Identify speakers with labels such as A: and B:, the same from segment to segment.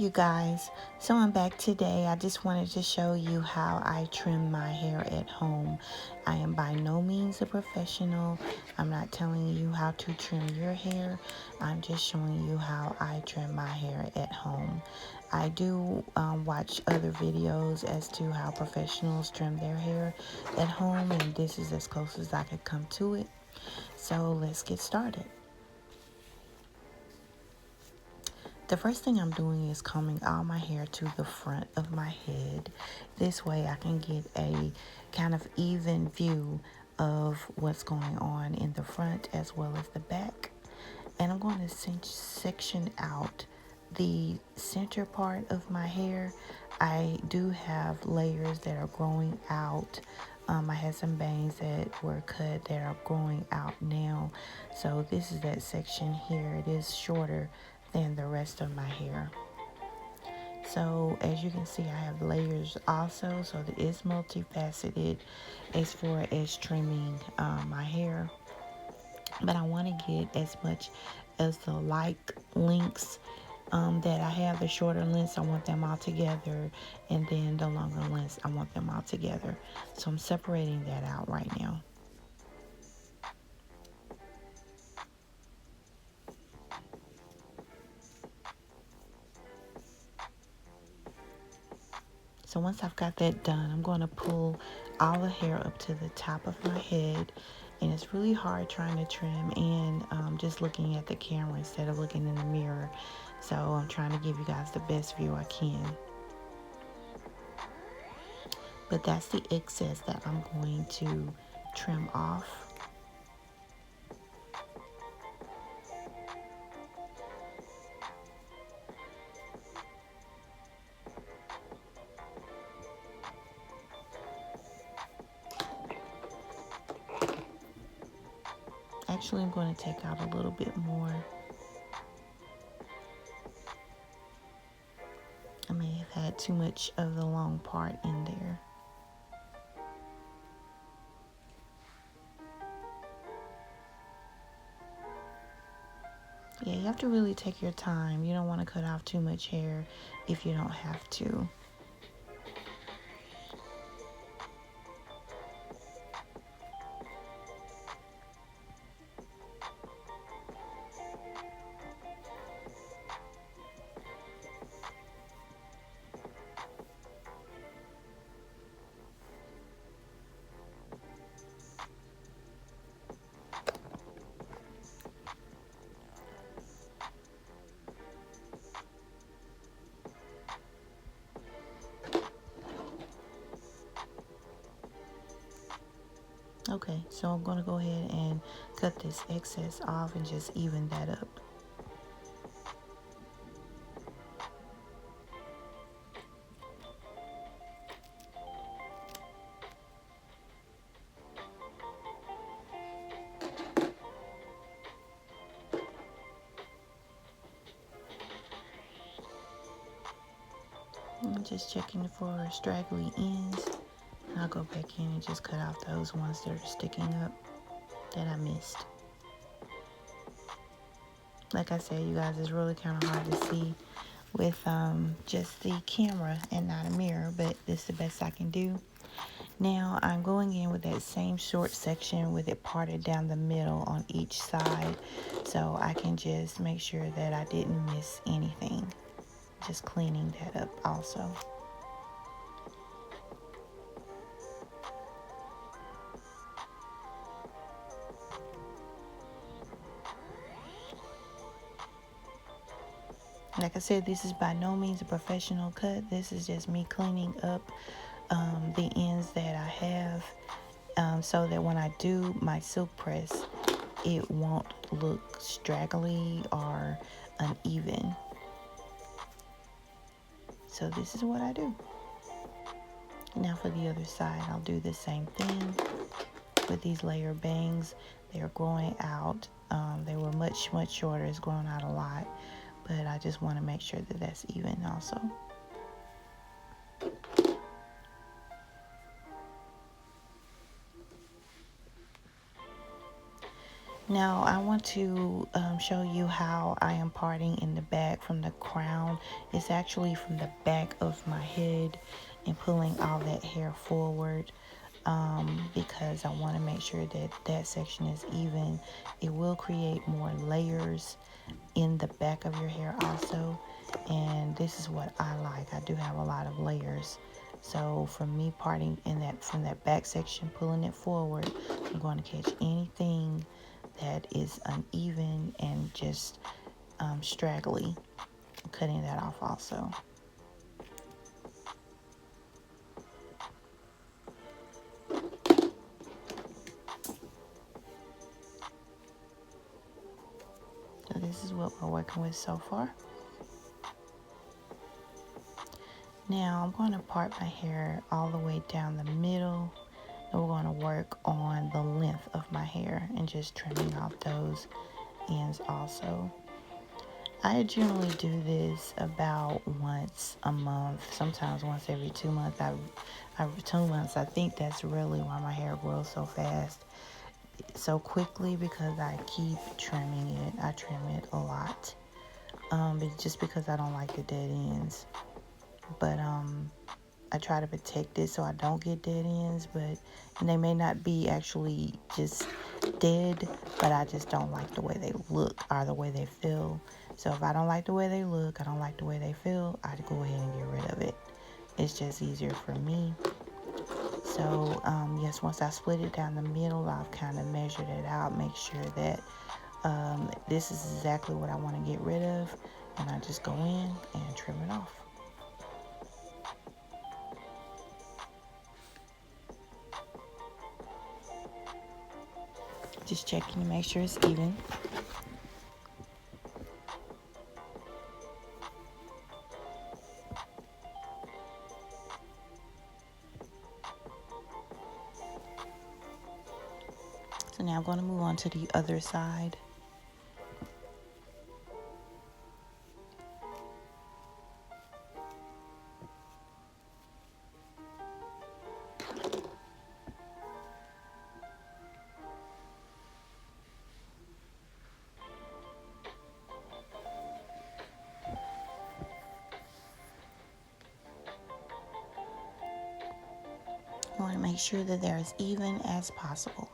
A: you guys, so I'm back today. I just wanted to show you how I trim my hair at home. I am by no means a professional. I'm not telling you how to trim your hair. I'm just showing you how I trim my hair at home. I do watch other videos as to how professionals trim their hair at home, and this is as close as I could come to it. So let's get started. The first thing I'm doing is combing all my hair to the front of my head. This way I can get a kind of even view of what's going on in the front as well as the back. And I'm going to section out the center part of my hair. I do have layers that are growing out. I had some bangs that were cut that are growing out now. So this is that section here. It is shorter than the rest of my hair. So as you can see, I have layers also, so it is multifaceted as far as trimming my hair. But I want to get as much as the like lengths that I have. The shorter lengths, I want them all together, and then the longer lengths, I want them all together. So I'm separating that out right now. So once I've got that done, I'm going to pull all the hair up to the top of my head. And it's really hard trying to trim and just looking at the camera instead of looking in the mirror. So I'm trying to give you guys the best view I can. But that's the excess that I'm going to trim off. Actually, I'm going to take out a little bit more. I may have had too much of the long part in there. Yeah, you have to really take your time. You don't want to cut off too much hair if you don't have to. Okay, so I'm going to go ahead and cut this excess off and just even that up. I'm just checking for straggly ends. I'll go back in and just cut off those ones that are sticking up that I missed. Like I said, you guys, it's really kind of hard to see with just the camera and not a mirror, but this is the best I can do. Now I'm going in with that same short section with it parted down the middle on each side, so I can just make sure that I didn't miss anything. Just cleaning that up also. Like I said, this is by no means a professional cut. This is just me cleaning up the ends that I have so that when I do my silk press, it won't look straggly or uneven. So this is what I do. Now for the other side, I'll do the same thing with these layer bangs. They're growing out. They were much shorter. It's growing out a lot. But I just want to make sure that that's even also. Now I want to show you how I am parting in the back from the crown. It's actually from the back of my head and pulling all that hair forward, because I want to make sure that that section is even. It will create more layers in the back of your hair also, and this is what I like. I do have a lot of layers. So for me, parting in that from that back section, pulling it forward, I'm going to catch anything that is uneven and just straggly, cutting that off also. So this is what we're working with so far. Now I'm going to part my hair all the way down the middle, and we're going to work on the length of my hair and just trimming off those ends also. I generally do this about once a month, sometimes once every 2 months. 2 months. I think that's really why my hair grows so fast, so quickly, because I keep trimming it. I trim it a lot, but just because I don't like the dead ends. But I try to protect it so I don't get dead ends, and they may not be actually just dead, but I just don't like the way they look or the way they feel. So if I don't like the way they look, I don't like the way they feel, I go ahead and get rid of it. It's just easier for me. So yes, once I split it down the middle, I've kind of measured it out, make sure that this is exactly what I want to get rid of, and I just go in and trim it off. Just checking to make sure it's even. So now I'm going to move on to the other side. I want to make sure that they're as even as possible.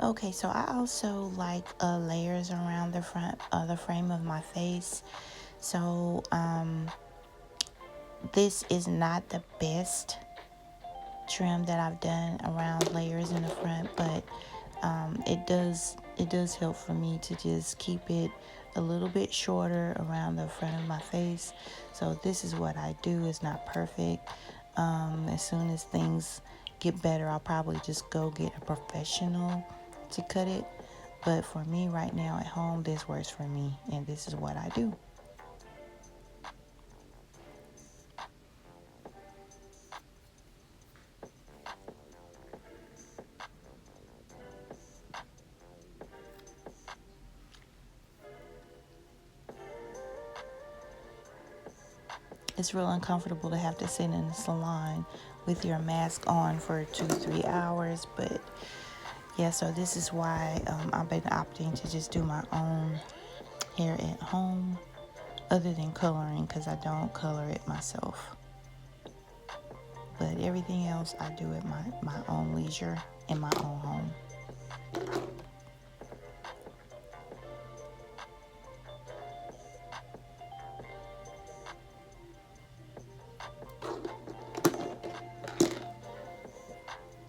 A: Okay, so I also like layers around the front of the frame of my face. So this is not the best trim that I've done around layers in the front, but it does help for me to just keep it a little bit shorter around the front of my face. So this is what I do. It's not perfect. As soon as things get better, I'll probably just go get a professional to cut it. But for me right now at home, this works for me, and this is what I do. It's real uncomfortable to have to sit in the salon with your mask on for 2 to 3 hours, but yeah, so this is why I've been opting to just do my own hair at home, other than coloring, because I don't color it myself. But everything else I do at my own leisure in my own home.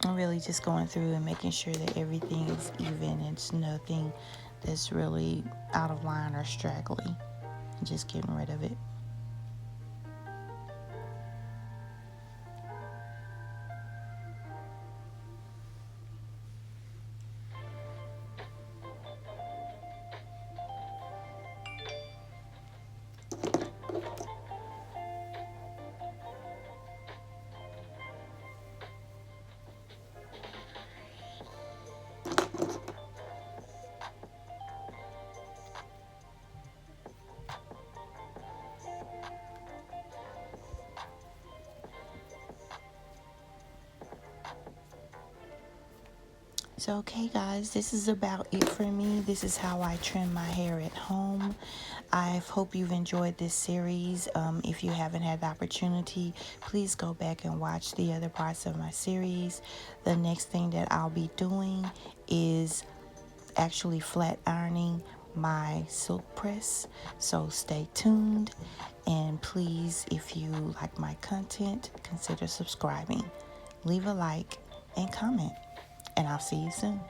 A: I'm really just going through and making sure that everything is even. It's nothing that's really out of line or straggly. Just getting rid of it. So, okay, guys, this is about it for me. This is how I trim my hair at home. I hope you've enjoyed this series. If you haven't had the opportunity, please go back and watch the other parts of my series. The next thing that I'll be doing is actually flat ironing my silk press. So stay tuned, and please, if you like my content, consider subscribing. Leave a like and comment, and I'll see you soon.